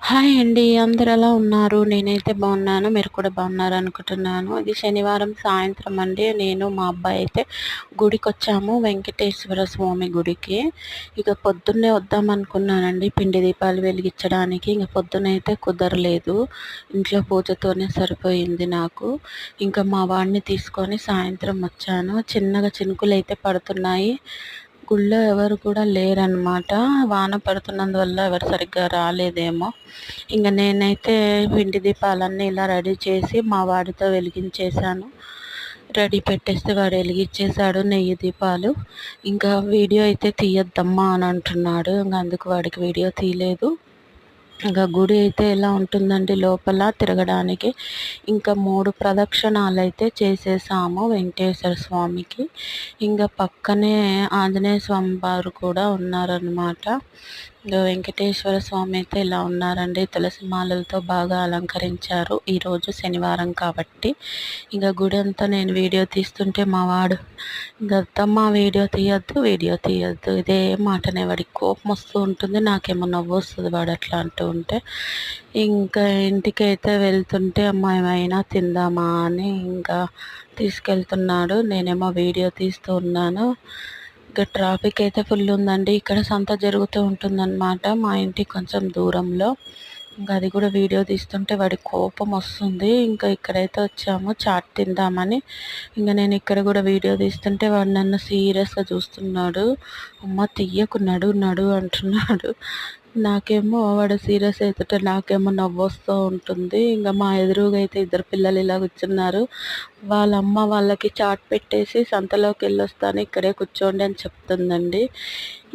Hi అండి. అందరూ ఎలా ఉన్నారు? నేనైతే బాగున్నాను. మీరు కూడా బాగున్నారనుకుంటున్నాను. ఇది శనివారం సాయంత్రం అండి. నేను మా అబ్బాయి అయితే గుడికొచ్చాము. వెంకటేశ్వర స్వామి గుడికి. ఇక పొద్దున్నే వద్దామనుకున్నానండి పిండి దీపాలు వెలిగించడానికి. ఇంక పొద్దునైతే కుదరలేదు. ఇంట్లో పూజతోనే సరిపోయింది నాకు. ఇంకా మా వాడిని తీసుకొని సాయంత్రం వచ్చాను. చిన్నగా చినుకులైతే పడుతున్నాయి. గుళ్ళో ఎవరు కూడా లేరనమాట. వాన పడుతున్నందువల్ల ఎవరు సరిగ్గా రాలేదేమో. ఇంక నేనైతే పిండి దీపాలన్నీ ఇలా రెడీ చేసి మా వాడితో వెలిగించేశాను. రెడీ పెట్టేస్తే వాడు వెలిగించేశాడు నెయ్యి దీపాలు. ఇంకా వీడియో అయితే తీయొద్దమ్మా అని అంటున్నాడు. ఇంకా అందుకు వాడికి వీడియో తీయలేదు. ఇంకా గుడి అయితే ఎలా ఉంటుందండి లోపల తిరగడానికి. ఇంకా 3 ప్రదక్షిణాలు అయితే చేసేసాము వెంకటేశ్వర స్వామికి. ఇంకా పక్కనే ఆంజనేయ స్వామి వారు కూడా ఉన్నారనమాట. ఇంకా వెంకటేశ్వర స్వామి అయితే ఇలా ఉన్నారండి. తులసి మాలలతో బాగా అలంకరించారు. ఈరోజు శనివారం కాబట్టి. ఇంకా గుడి అంతా నేను వీడియో తీస్తుంటే మా వాడు ఇంకా అత్తమ్మ వీడియో తీయొద్దు ఇదే మాటనే. వాడికి కోపం వస్తూ ఉంటుంది. నాకేమో నవ్వు వస్తుంది వాడు అట్లా అంటూ ఉంటే. ఇంకా ఇంటికైతే వెళ్తుంటే అమ్మ ఏమైనా తిందామా అని ఇంకా తీసుకెళ్తున్నాడు. నేనేమో వీడియో తీస్తూ ఉన్నాను. ఇంకా ట్రాఫిక్ అయితే ఫుల్ ఉందండి. ఇక్కడ సంత జరుగుతూ ఉంటుందన్నమాట మా ఇంటికి కొంచెం దూరంలో. ఇంకా అది కూడా వీడియో తీస్తుంటే వాడి కోపం వస్తుంది. ఇంకా ఇక్కడైతే వచ్చాము చాట్ తిందామని. ఇంకా నేను ఇక్కడ కూడా వీడియో తీస్తుంటే వాడు నన్ను సీరియస్గా చూస్తున్నాడు. అమ్మ తీయకు, నడు నడు అంటున్నాడు. నాకేమో వాడు సీరియస్ అవుతుంటే నాకేమో నవ్వొస్తూ ఉంటుంది. ఇంకా మా ఎదురుగా అయితే ఇద్దరు పిల్లలు ఇలా కూర్చున్నారు. వాళ్ళ అమ్మ వాళ్ళకి చాట్ పెట్టేసి సంతలోకి వెళ్ళొస్తాను ఇక్కడే కూర్చోండి అని చెప్తుందండి.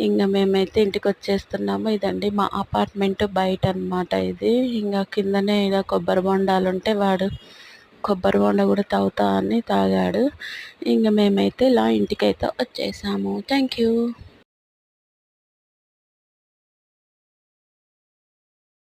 ఇంకా మేమైతే ఇంటికి వచ్చేస్తున్నాము. ఇదండి మా అపార్ట్మెంట్ బయట అనమాట ఇది. ఇంకా కిందనే ఇలా కొబ్బరి బొండాలు ఉంటే వాడు కొబ్బరి బొండ కూడా తాగుతా అని తాగాడు. ఇంకా మేమైతే ఇలా ఇంటికైతే వచ్చేసాము. Thank you.